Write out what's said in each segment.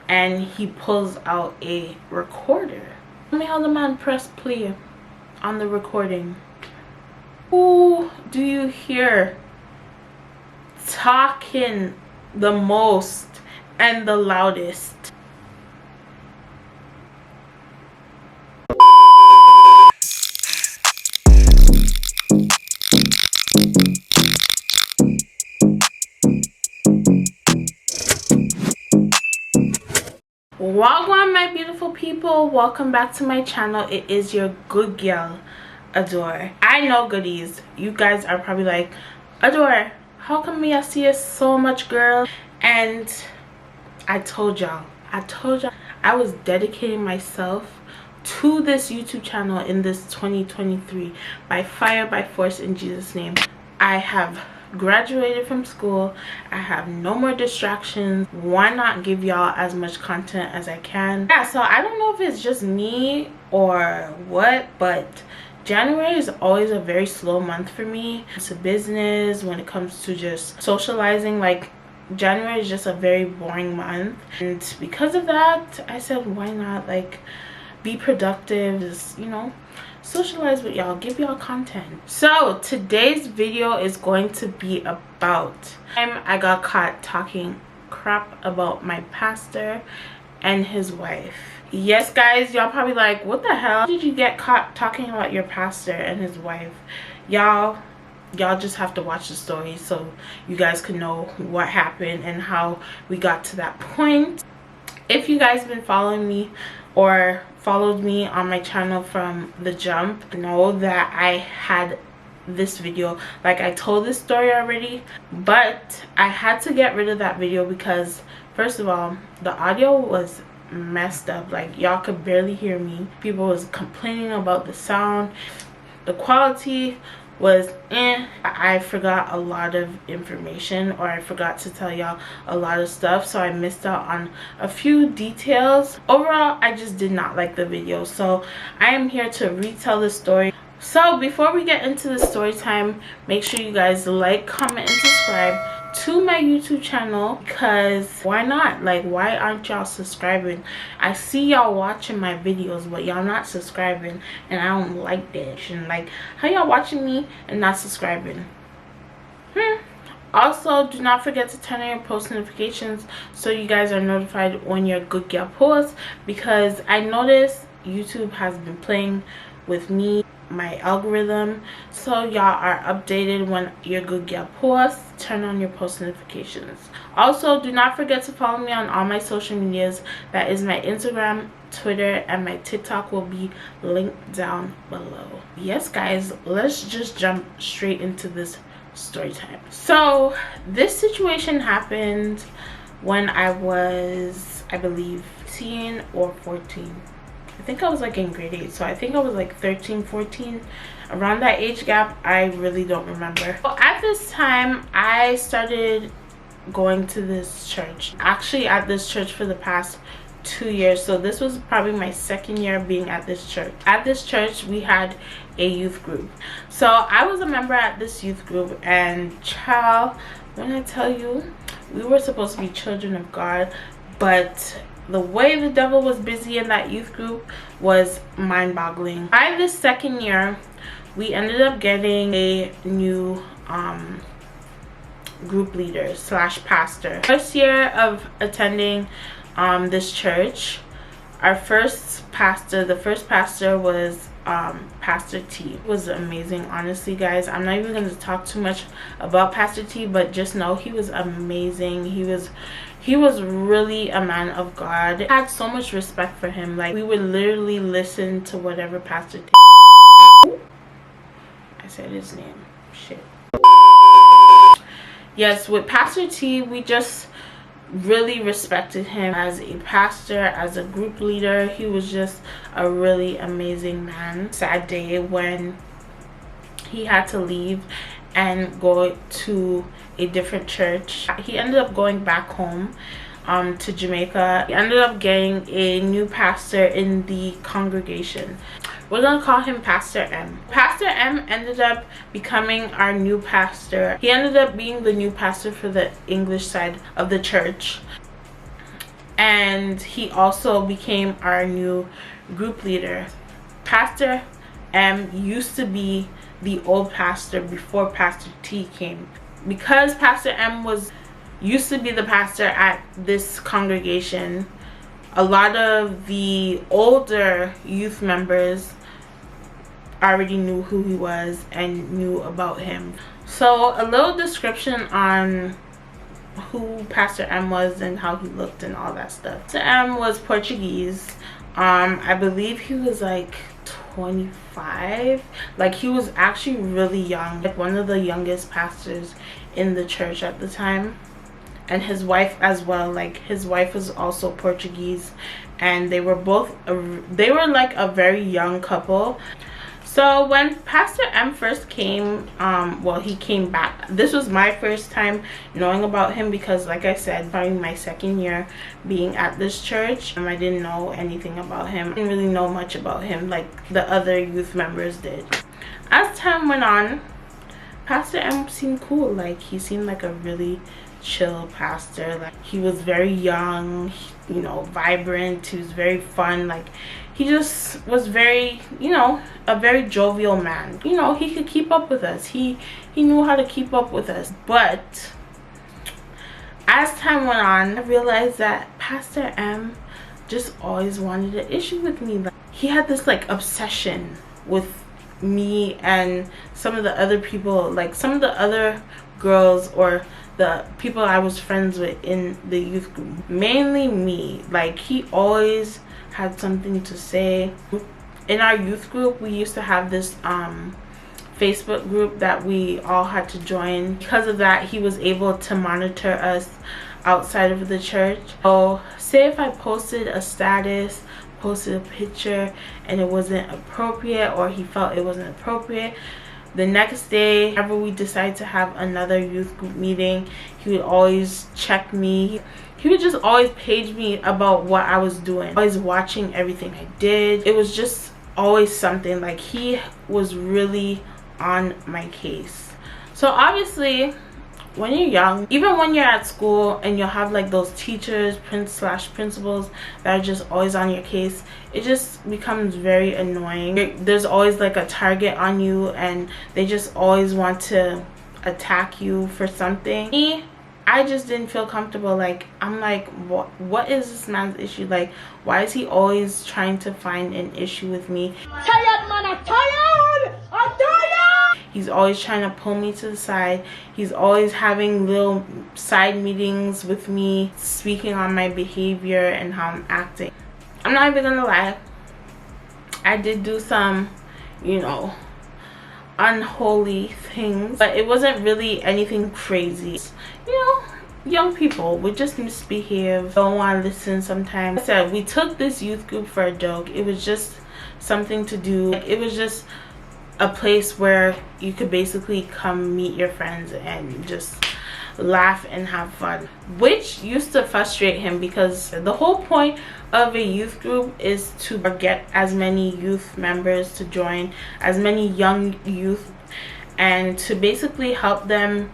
and he pulls out a recorder. Tell me how the man pressed play on the recording. Who do you hear talking the most and the loudest? Wagwan, my beautiful people, welcome back to my channel. It is your good girl Adore. I know goodies, you guys are probably like, Adore, how come I see you so much, girl? And I told y'all I was dedicating myself to this YouTube channel in this 2023 by fire, by force, in Jesus' name. I have graduated from school. I have no more distractions. Why not give y'all as much content as I can? Yeah, so I don't know if it's just me or what, but January is always a very slow month for me. It's a business, when it comes to just socializing, like January is just a very boring month, and because of that I said, why not like be productive, just, you know, socialize with y'all, give y'all content. So today's video is going to be about I got caught talking crap about my pastor and his wife. Yes guys, y'all probably like, what the hell did you get caught talking about your pastor and his wife? Y'all just have to watch the story so you guys can know what happened and how we got to that point. If you guys been following me or followed me on my channel from the jump, know that I had this video, like I told this story already, but I had to get rid of that video because first of all, the audio was messed up. Like y'all could barely hear me. People was complaining about the sound, the quality was I forgot a lot of information, or I forgot to tell y'all a lot of stuff, so I missed out on a few details. Overall, I just did not like the video, so I am here to retell the story. So before we get into the story time, make sure you guys like, comment, and subscribe to my YouTube channel, because why not? Like, why aren't y'all subscribing? I see y'all watching my videos but y'all not subscribing, and I don't like that. And like, how y'all watching me and not subscribing? Also, do not forget to turn on your post notifications so you guys are notified when your good girl posts, because I noticed YouTube has been playing with me, my algorithm, so y'all are updated when your good girl posts. Turn on your post notifications. Also, do not forget to follow me on all my social medias. That is my Instagram, Twitter, and my TikTok will be linked down below. Yes guys, let's just jump straight into this story time. So this situation happened when I was, I believe, 13 or 14. I think I was like in grade 8, so I think I was like 13, 14, around that age gap. I really don't remember. So at this time, I started going to this church, actually at this church for the past 2 years. So this was probably my second year being at this church. At this church we had a youth group, so I was a member at this youth group, and child, when I tell you, we were supposed to be children of God, but the way the devil was busy in that youth group was mind-boggling. By this second year, we ended up getting a new group leader slash pastor. First year of attending this church, our first pastor, the first pastor was Pastor T. It was amazing, honestly guys. I'm not even going to talk too much about Pastor T, but just know he was amazing. He was really a man of God. I had so much respect for him. Like, we would literally listen to whatever Pastor T. I said his name. Shit. Yes, with Pastor T, we just really respected him as a pastor, as a group leader. He was just a really amazing man. Sad day when he had to leave and go to a different church. He ended up going back home to Jamaica. He ended up getting a new pastor in the congregation. We're gonna call him Pastor M. Pastor M ended up becoming our new pastor. He ended up being the new pastor for the English side of the church. and he also became our new group leader. Pastor M used to be the old pastor before Pastor T came. Because Pastor M used to be the pastor at this congregation, a lot of the older youth members already knew who he was and knew about him. So a little description on who Pastor M was and how he looked and all that stuff. Pastor M was Portuguese. I believe he was like 25. Like, he was actually really young, like one of the youngest pastors in the church at the time. And his wife as well, like his wife was also Portuguese, and they were like a very young couple. So when Pastor M first came, well, he came back. This was my first time knowing about him because, like I said, probably my second year being at this church, I didn't know anything about him. I didn't really know much about him like the other youth members did. As time went on, Pastor M seemed cool. Like, he seemed like a really chill pastor. Like, he was very young, you know, vibrant. He was very fun. Like, he just was very, you know, a very jovial man. You know, he could keep up with us. He knew how to keep up with us. But as time went on, I realized that Pastor M just always wanted an issue with me. Like, he had this like obsession with me and some of the other people, like some of the other girls or the people I was friends with in the youth group, mainly me. Like, he always had something to say. In our youth group, we used to have this Facebook group that we all had to join. Because of that, he was able to monitor us outside of the church. So say if I posted a status, posted a picture, and it wasn't appropriate, or he felt it wasn't appropriate, the next day, whenever we decided to have another youth group meeting, he would always check me. He would just always page me about what I was doing, always watching everything I did. It was just always something. Like, he was really on my case. So obviously, when you're young, even when you're at school and you'll have like those teachers, principals that are just always on your case, it just becomes very annoying. There's always like a target on you, and they just always want to attack you for something. Me, I just didn't feel comfortable. Like, I'm like, what is this man's issue? Like, why is he always trying to find an issue with me? Tired, man, I'm tired! I'm tired! He's always trying to pull me to the side. He's always having little side meetings with me, speaking on my behavior and how I'm acting. I'm not even gonna lie, I did do some, you know, unholy things, but it wasn't really anything crazy. You know, young people would just misbehave, don't want to listen sometimes. Like I said, we took this youth group for a joke. It was just something to do. It was just a place where you could basically come meet your friends and just laugh and have fun, which used to frustrate him because the whole point of a youth group is to get as many youth members to join, as many young youth, and to basically help them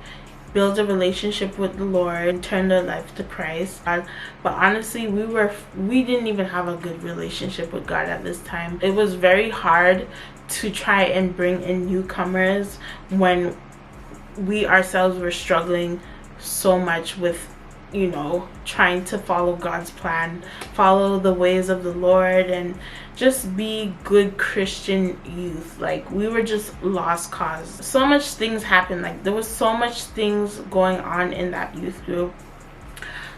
build a relationship with the Lord and turn their life to Christ. But honestly, we didn't even have a good relationship with God at this time. It was very hard to try and bring in newcomers when we ourselves were struggling so much with, you know, trying to follow God's plan, follow the ways of the Lord, and just be good Christian youth. Like, we were just lost cause. So much things happened. Like, there was so much things going on in that youth group.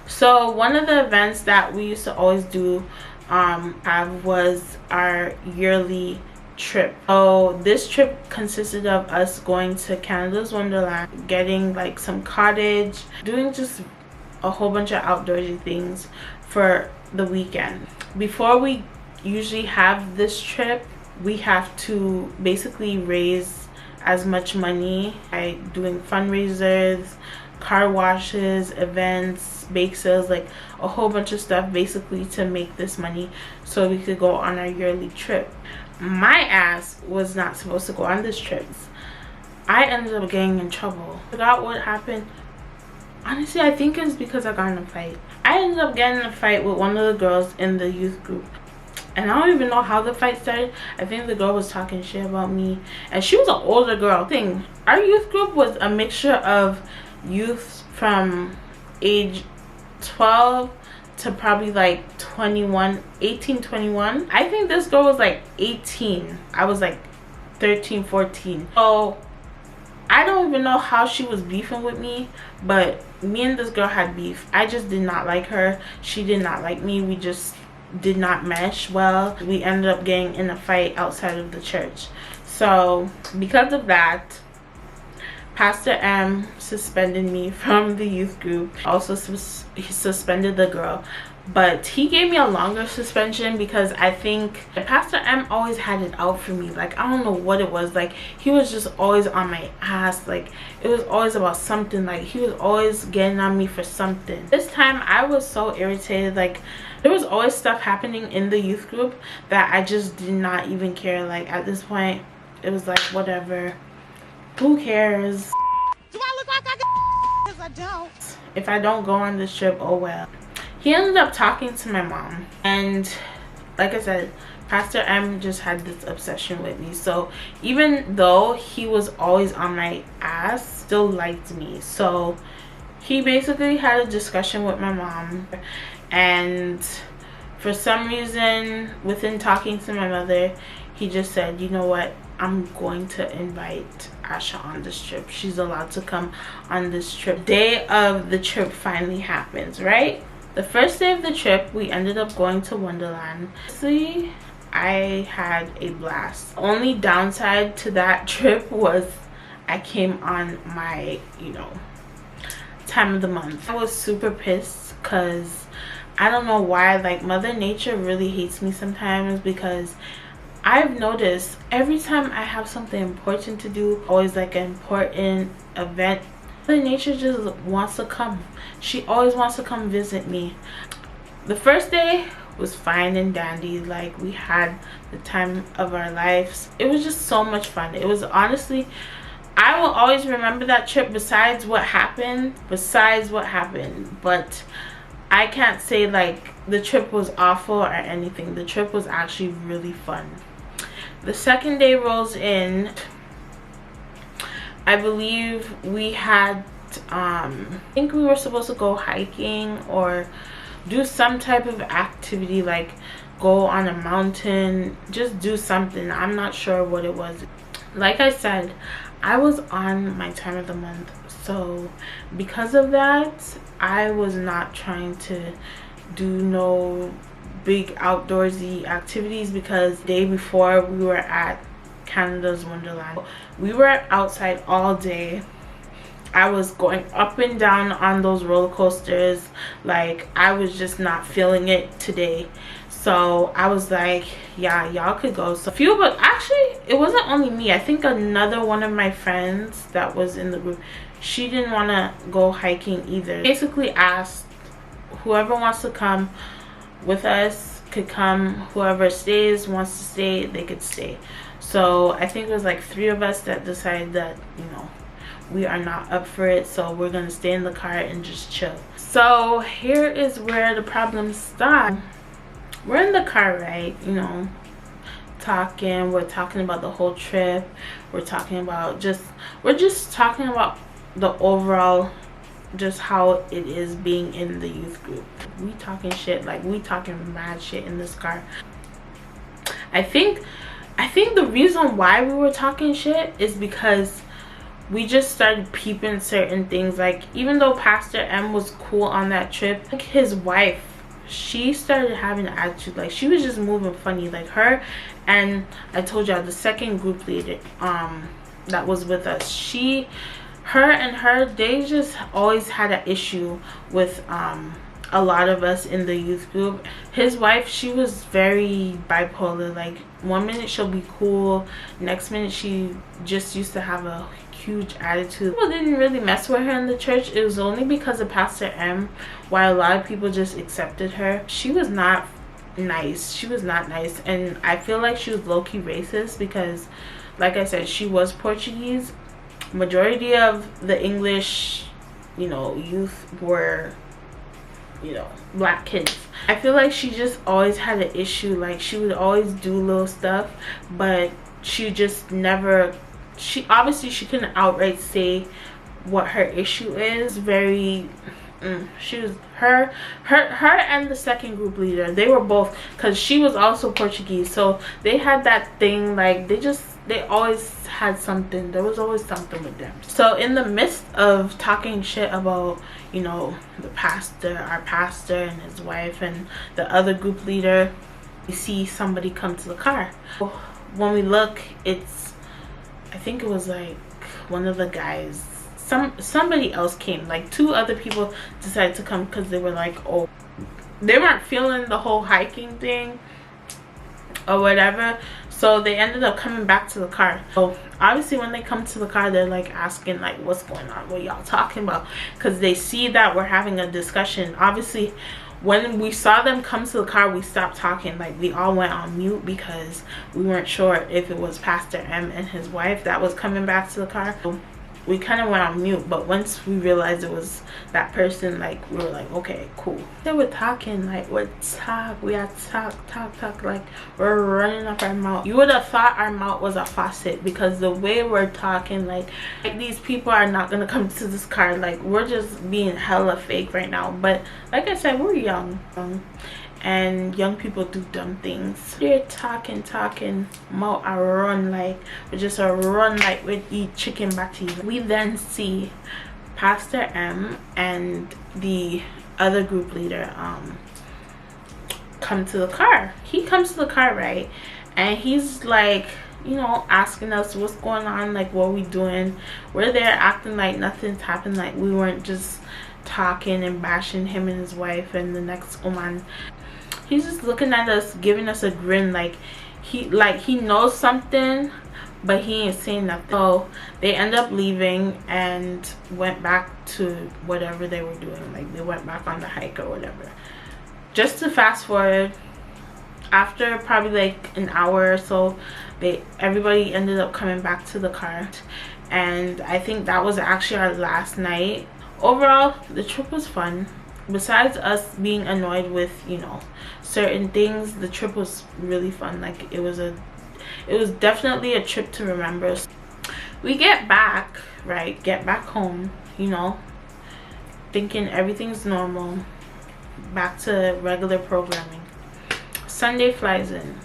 So one of the events that we used to always do was our yearly trip. So this trip consisted of us going to Canada's Wonderland, getting like some cottage, doing just a whole bunch of outdoorsy things for the weekend. Before we usually have this trip, we have to basically raise as much money by doing fundraisers, car washes, events, bake sales, like a whole bunch of stuff basically to make this money so we could go on our yearly trip. My ass was not supposed to go on this trip. I ended up getting in trouble. I forgot what happened. Honestly, I think it's because I got in a fight. I ended up getting in a fight with one of the girls in the youth group, and I don't even know how the fight started. I think the girl was talking shit about me, and she was an older girl. Our youth group was a mixture of youth from age 12 to probably like 21, 18, 21. I think this girl was like 18. I was like 13, 14. So I don't even know how she was beefing with me, but me and this girl had beef. I just did not like her. She did not like me. We just did not mesh well. We ended up getting in a fight outside of the church. So because of that, Pastor M suspended me from the youth group. Also he suspended the girl, but he gave me a longer suspension because I think Pastor M always had it out for me. Like, I don't know what it was. Like, he was just always on my ass. Like, it was always about something. Like, he was always getting on me for something. This time I was so irritated. Like, there was always stuff happening in the youth group that I just did not even care. Like, at this point it was like, whatever, who cares? Do I look like I got? Because I don't. If I don't go on this trip, oh well. He ended up talking to my mom, and like I said, Pastor M just had this obsession with me. So even though he was always on my ass, still liked me. So he basically had a discussion with my mom, and for some reason, within talking to my mother, he just said, you know what, I'm going to invite Asha on this trip. She's allowed to come on this trip. Day of the trip finally happens, right? The first day of the trip, we ended up going to Wonderland. See, I had a blast. Only downside to that trip was I came on my, time of the month. I was super pissed because I don't know why, like, Mother Nature really hates me sometimes, because I've noticed every time I have something important to do, always like an important event, Mother Nature just wants to come. She always wants to come visit me. The first day was fine and dandy. Like, we had the time of our lives. It was just so much fun. It was, honestly, I will always remember that trip besides what happened. But I can't say like the trip was awful or anything. The trip was actually really fun. The second day rolls in. I believe we had I think we were supposed to go hiking or do some type of activity, like go on a mountain, just do something. I'm not sure what it was. Like I said, I was on my time of the month, so because of that, I was not trying to do no big outdoorsy activities, because the day before we were at Canada's Wonderland. We were outside all day. I was going up and down on those roller coasters. Like, I was just not feeling it today. So I was like, yeah, y'all could go. So few of us, actually, it wasn't only me. I think another one of my friends that was in the group, she didn't want to go hiking either. Basically asked whoever wants to come with us could come. Whoever wants to stay, they could stay. So I think it was like 3 of us that decided that, we are not up for it, so we're gonna stay in the car and just chill. So here is where the problems start. We're in the car, right? Talking. We're talking about the whole trip. We're just talking about the overall, just how it is being in the youth group. We talking shit, like we talking mad shit in this car. I think the reason why we were talking shit is because we just started peeping certain things. Like, even though Pastor M was cool on that trip, like his wife, she started having an attitude. Like, she was just moving funny. Like, her, and I told y'all the second group leader that was with us, they just always had an issue with a lot of us in the youth group. His wife, she was very bipolar. Like, one minute she'll be cool, next minute she just used to have a huge attitude. People didn't really mess with her in the church. It was only because of Pastor M why a lot of people just accepted her. She was not nice. And I feel like she was low-key racist, because like I said, she was Portuguese. Majority of the English you know, youth were, you know, black kids. I feel like she just always had an issue. Like, she would always do little stuff, but she just never, she obviously she couldn't outright say what her issue is. Very she was her and the second group leader, they were both, because she was also Portuguese, so they had that thing, like they always had something. There was always something with them. So in the midst of talking shit about, you know, the pastor, our pastor and his wife and the other group leader, we see somebody come to the car. When we look, it's, I think it was like one of the guys, somebody else came, like 2 other people decided to come because they were like, oh, they weren't feeling the whole hiking thing or whatever, so they ended up coming back to the car. So obviously when they come to the car, they're like asking like, what's going on, what y'all talking about, because they see that we're having a discussion. Obviously when we saw them come to the car, we stopped talking. Like, we all went on mute because we weren't sure if it was Pastor M and his wife that was coming back to the car. So we kind of went on mute, but once we realized it was that person, like, we were like, okay, cool. They were talking, like, we had talk, like, we're running up our mouth. You would have thought our mouth was a faucet, because the way we're talking, like these people are not gonna come to this car. Like, we're just being hella fake right now. But like I said, we're young, and young people do dumb things. They're talking, mouth a run, like we just a run like we eat chicken patty. We then see Pastor M and the other group leader come to the car. He comes to the car, right, and he's like, you know, asking us what's going on, like what we doing. We're there acting like nothing's happened, like we weren't just talking and bashing him and his wife and the next woman. He's just looking at us, giving us a grin, like he knows something, but he ain't saying nothing. So they end up leaving and went back to whatever they were doing. Like, they went back on the hike or whatever. Just to fast forward, after probably like an hour or so, everybody ended up coming back to the car, and I think that was actually our last night. Overall, the trip was fun. Besides us being annoyed with, you know, certain things, the trip was really fun. Like, it was definitely a trip to remember. We get back, right, get back home, you know, thinking everything's normal, back to regular programming. Sunday flies in.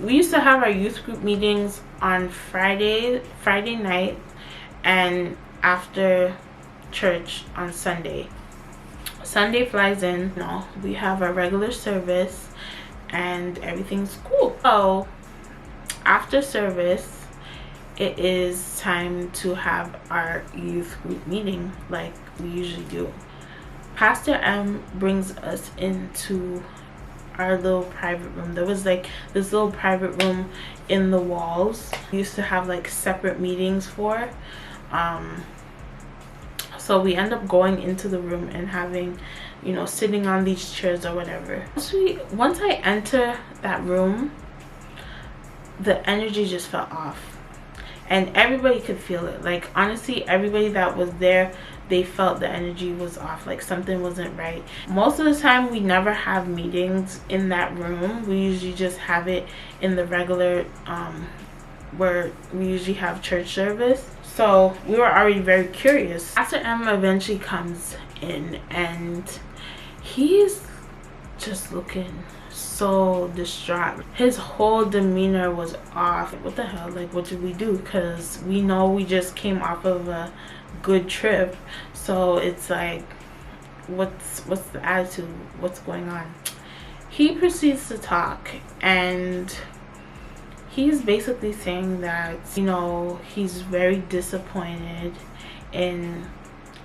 We used to have our youth group meetings on Friday night, and after church on Sunday. Sunday flies in, you know, we have our regular service and everything's cool. So after service, it is time to have our youth group meeting like we usually do. Pastor M brings us into our little private room. There was like this little private room in the walls we used to have like separate meetings for. So we end up going into the room and having, you know, sitting on these chairs or whatever. Once I enter that room, the energy just felt off, and everybody could feel it. Like, honestly, everybody that was there, they felt the energy was off, like something wasn't right. Most of the time we never have meetings in that room. We usually just have it in the regular where we usually have church service. So we were already very curious. Pastor M eventually comes in and he's just looking so distraught. His whole demeanor was off. What the hell, like, what did we do? Because we know we just came off of a good trip, so it's like, what's the attitude, what's going on? He proceeds to talk, and he's basically saying that, you know, he's very disappointed in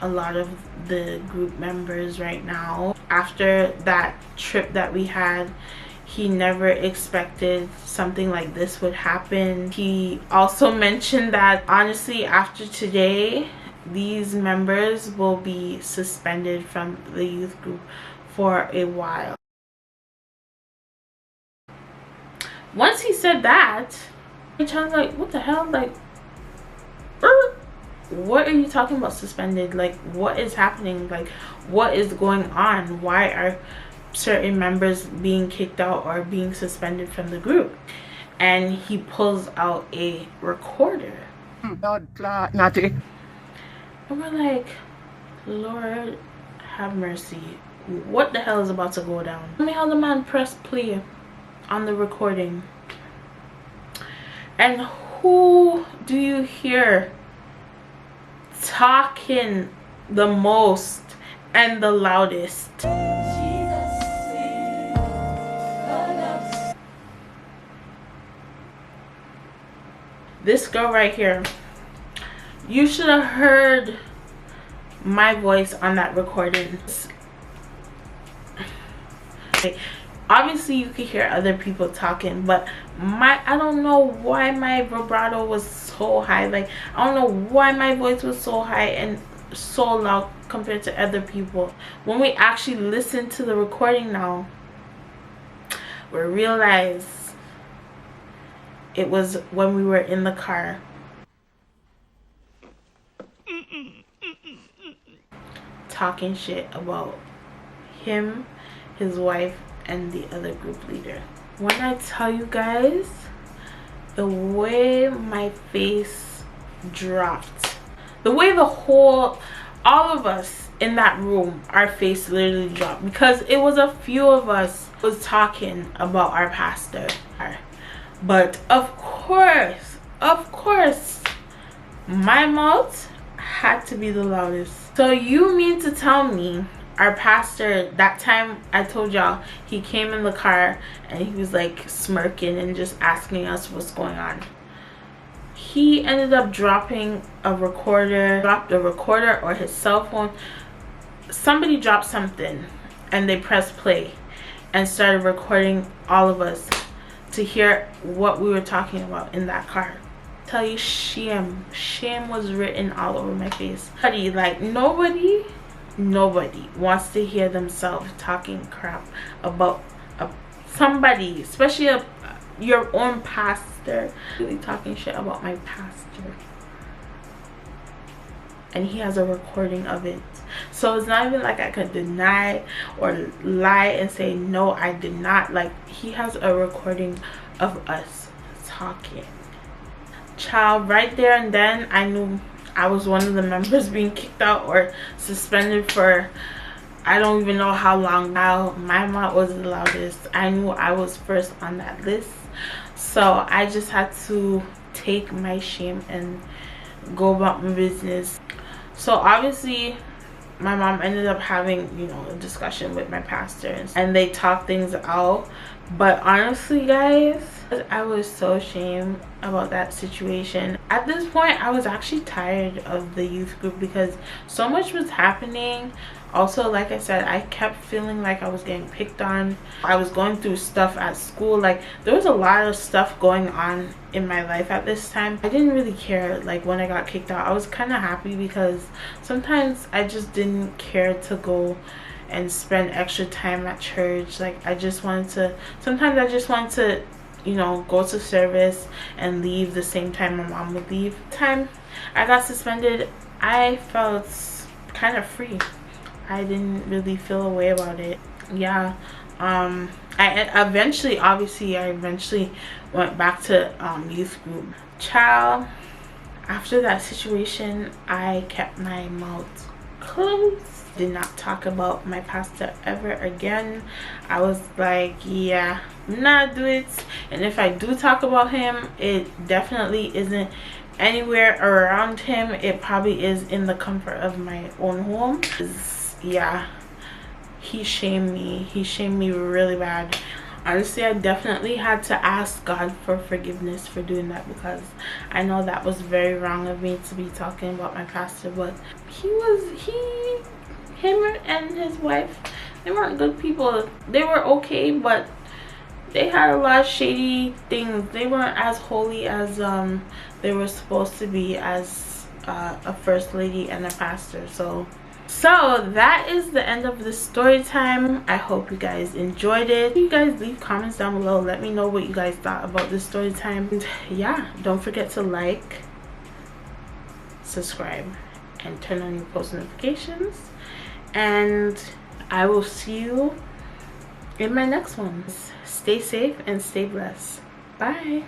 a lot of the group members right now. After that trip that we had, he never expected something like this would happen. He also mentioned that, honestly, after today, these members will be suspended from the youth group for a while. Once he said that, my child's like, what the hell? Like, what are you talking about suspended? Like, what is happening? Like, what is going on? Why are certain members being kicked out or being suspended from the group? And he pulls out a recorder. And we're like, Lord have mercy, what the hell is about to go down? Tell me how the man pressed play on the recording. And who do you hear talking the most and the loudest? This girl right here. You should have heard my voice on that recording. Obviously you could hear other people talking, but I don't know why my vibrato was so high. Like, I don't know why my voice was so high and so loud compared to other people. When we actually listen to the recording now, we realize it was when we were in the car. Talking shit about him, his wife, and the other group leader. When I tell you guys, the way my face dropped, the way all of us in that room, our face literally dropped, because it was a few of us was talking about our pastor. But of course, my mouth had to be the loudest. So you mean to tell me our pastor, that time I told y'all, he came in the car and he was like smirking and just asking us what's going on. He ended up dropping a recorder, or his cell phone. Somebody dropped something and they pressed play and started recording all of us to hear what we were talking about in that car. Tell you, shame was written all over my face. Like, nobody wants to hear themselves talking crap about somebody, especially your own pastor. Really talking shit about my pastor, and he has a recording of it. So it's not even like I could deny or lie and say no, I did not. Like, he has a recording of us talking. Child, right there and then I knew I was one of the members being kicked out or suspended for I don't even know how long. Now my mouth was the loudest. I knew I was first on that list, so I just had to take my shame and go about my business. So obviously my mom ended up having, you know, a discussion with my pastor and they talked things out. But honestly guys, I was so ashamed about that situation. At this point I was actually tired of the youth group because so much was happening. Also, like I said, I kept feeling like I was getting picked on. I was going through stuff at school. Like, there was a lot of stuff going on in my life at this time. I didn't really care. Like, when I got kicked out, I was kind of happy because sometimes I just didn't care to go and spend extra time at church. Like, sometimes I just wanted to, you know, go to service and leave the same time my mom would leave. The time I got suspended, I felt kind of free. I didn't really feel a way about it. Yeah. I eventually went back to youth group. Child, after that situation, I kept my mouth closed. Did not talk about my pastor ever again. I was like, yeah, I'm not do it. And if I do talk about him, it definitely isn't anywhere around him. It probably is in the comfort of my own home. Yeah, he shamed me really bad. Honestly, I definitely had to ask God for forgiveness for doing that, because I know that was very wrong of me to be talking about my pastor. But him and his wife, they weren't good people. They were okay, but they had a lot of shady things. They weren't as holy as they were supposed to be as a first lady and a pastor. So that is the end of the story time. I hope you guys enjoyed it. You guys leave comments down below. Let me know what you guys thought about this story time. And yeah, don't forget to like, subscribe and turn on your post notifications, and I will see you in my next one. Stay safe and stay blessed. Bye.